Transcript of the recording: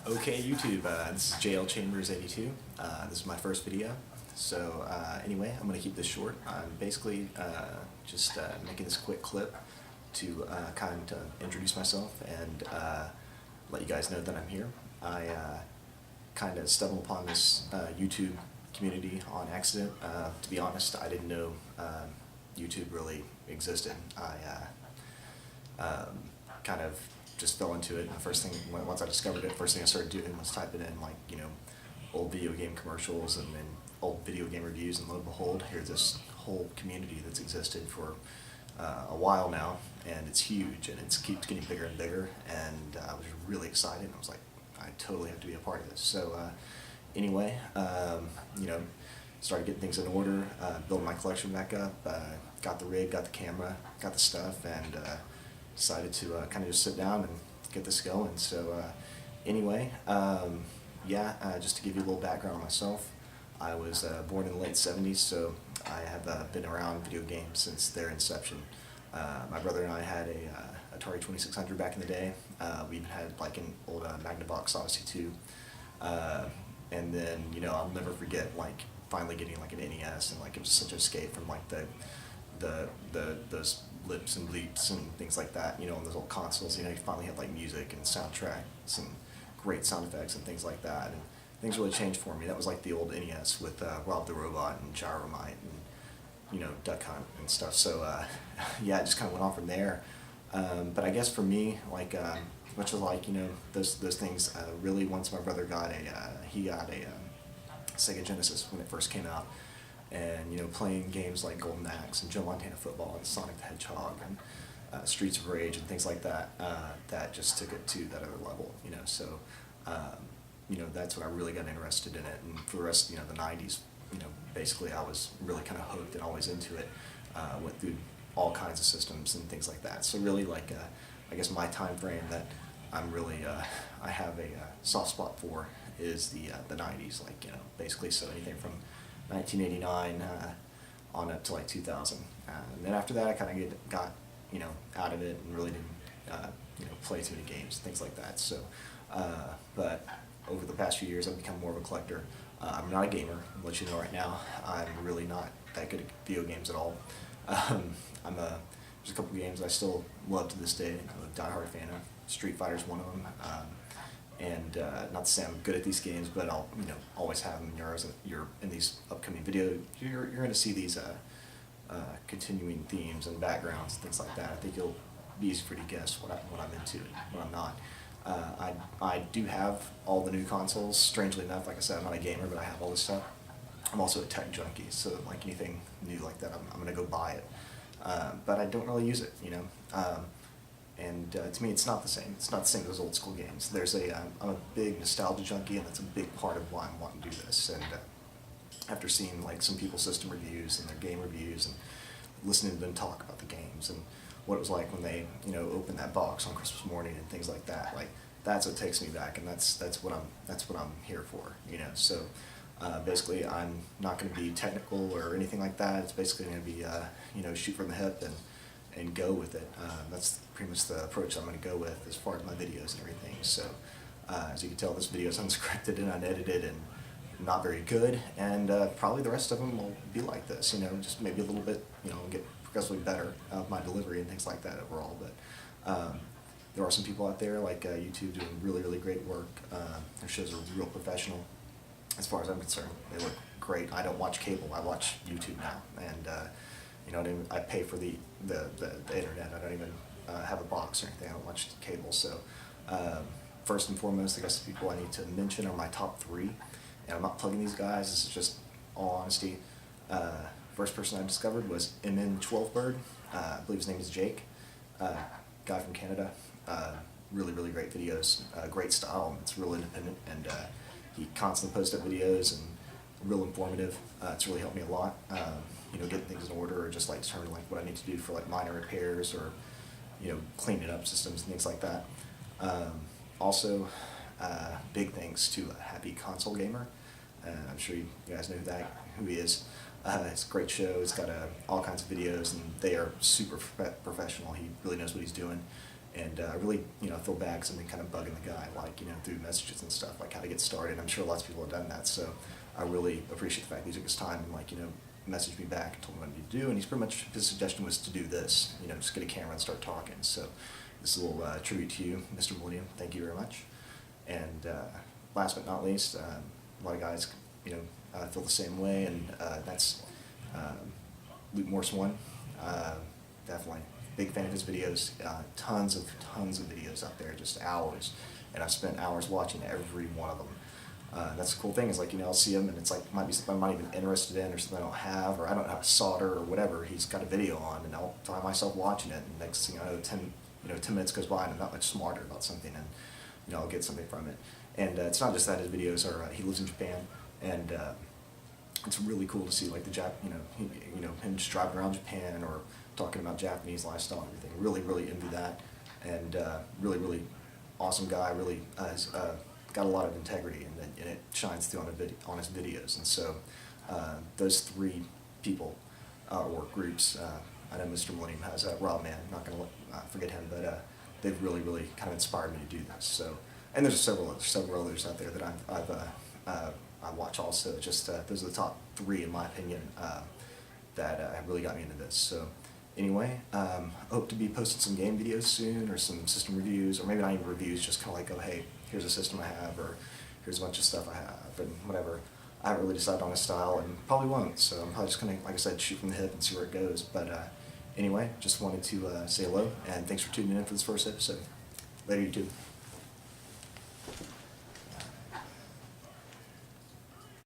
Okay, YouTube, this is jlchambers82. This is my first video. So anyway, I'm going to keep this short. I'm basically just making this quick clip to kind of introduce myself and let you guys know that I'm here. I kind of stumbled upon this YouTube community on accident. To be honest, I didn't know YouTube really existed. I kind of just fell into it, and the first thing, once I discovered it, first thing I started doing was typing in, like, old video game commercials and then old video game reviews, and lo and behold, here's this whole community that's existed for a while now, and it's huge, and it keeps getting bigger and bigger, and I was really excited. I was like, I totally have to be a part of this. So anyway, started getting things in order, building my collection back up, got the rig, got the camera, got the stuff, and decided to kind of just sit down and get this going. So anyway, just to give you a little background on myself, I was born in the late 70s, so I have been around video games since their inception. My brother and I had a Atari 2600 back in the day. We even had like an old Magnavox Odyssey 2. And then, I'll never forget like finally getting like an NES, and like it was such an escape from like those blips and bleeps and things like that, on those old consoles. You finally had like music and soundtracks and great sound effects and things like that, and things really changed for me. That was like the old NES with Rob the Robot and Gyromite and Duck Hunt and stuff. So yeah, it just kind of went on from there. But I guess for me, like much as like those things, really once my brother got he got a Sega Genesis when it first came out, and playing games like Golden Axe and Joe Montana Football and Sonic the Hedgehog and Streets of Rage and things like that, that just took it to that other level. So that's when I really got interested in it, and for the rest, the 90s, basically I was really kind of hooked and always into it. Went through all kinds of systems and things like that. So really, like I guess my time frame that I'm really I have a soft spot for is the 90s, like basically, so anything from 1989 on up to like 2000, and then after that I kind of got out of it and really didn't play too many games, things like that. So but over the past few years I've become more of a collector. I'm not a gamer, I'll let you know right now. I'm really not that good at video games at all. There's a couple games I still love to this day. I'm a diehard fan of. Street Fighter's one of them. And not to say I'm good at these games, but I'll always have them. You're in these upcoming videos, you're going to see these continuing themes and backgrounds and things like that. I think it'll be easy for you to guess what I'm into and what I'm not. I do have all the new consoles. Strangely enough, like I said, I'm not a gamer, but I have all this stuff. I'm also a tech junkie, so like anything new like that, I'm going to go buy it. But I don't really use it, and to me it's not the same. It's not the same as those old school games. I'm a big nostalgia junkie, and that's a big part of why I'm wanting to do this. And after seeing like some people's system reviews and their game reviews, and listening to them talk about the games and what it was like when they opened that box on Christmas morning and things like that, like that's what takes me back, and that's what I'm here for. So basically I'm not going to be technical or anything like that. It's basically going to be shoot from the hip and go with it. That's pretty much the approach I'm going to go with as far as my videos and everything. So as you can tell, this video is unscripted and unedited and not very good, and probably the rest of them will be like this, just maybe a little bit, get progressively better my delivery and things like that overall. But there are some people out there like YouTube doing really, really great work. Their shows are real professional as far as I'm concerned. They look great. I don't watch cable, I watch YouTube now, and I pay for the internet. I don't even have a box or anything. I don't watch cable. So first and foremost, I guess the people I need to mention are my top three, and I'm not plugging these guys. This is just all honesty. First person I discovered was MN12bird. I believe his name is Jake. Guy from Canada. Really, really great videos. Great style. It's real independent, and he constantly posts up videos and real informative. It's really helped me a lot. Getting things in order, or just like determining like what I need to do for like minor repairs, or cleaning up systems and things like that. Also, big thanks to Happy Console Gamer. I'm sure you guys know who he is. It's a great show. It's got all kinds of videos, and they are super professional. He really knows what he's doing, And I really, feel bad because I've been kind of bugging the guy, like, through messages and stuff, like how to get started. I'm sure lots of people have done that, so I really appreciate the fact that he took his time and, like, messaged me back and told me what I need to do. And he's pretty much, his suggestion was to do this, just get a camera and start talking. So this is a little tribute to you, Mr. Millennium. Thank you very much. And last but not least, a lot of guys, feel the same way, and that's Luke Morse 1. Definitely big fan of his videos. Tons of videos out there, just hours, and I've spent hours watching every one of them. That's the cool thing is, like, I'll see him and it's like might be something I'm not even interested in, or something I don't have, or I don't know how to solder or whatever. He's got a video on, and I'll find myself watching it, and next thing I know, 10 minutes goes by and I'm not much smarter about something, and I'll get something from it. And it's not just that. His videos are he lives in Japan, and it's really cool to see, like, him just driving around Japan or talking about Japanese lifestyle and everything. Really envy that, and really awesome guy. Really has got a lot of integrity, and it shines through on his videos. And so those three people or groups, I know Mr. Millennium has Rob Man. I'm not going to forget him, but they've really kind of inspired me to do this. So, and there's several others out there that I watch also. Just those are the top three, in my opinion, that have really got me into this. So anyway, hope to be posting some game videos soon, or some system reviews, or maybe not even reviews, just kind of like, oh hey, here's a system I have, or here's a bunch of stuff I have, and whatever. I haven't really decided on a style, and probably won't, so I'm probably just going to, like I said, shoot from the hip and see where it goes. But anyway, just wanted to say hello, and thanks for tuning in for this first episode. Later, YouTube.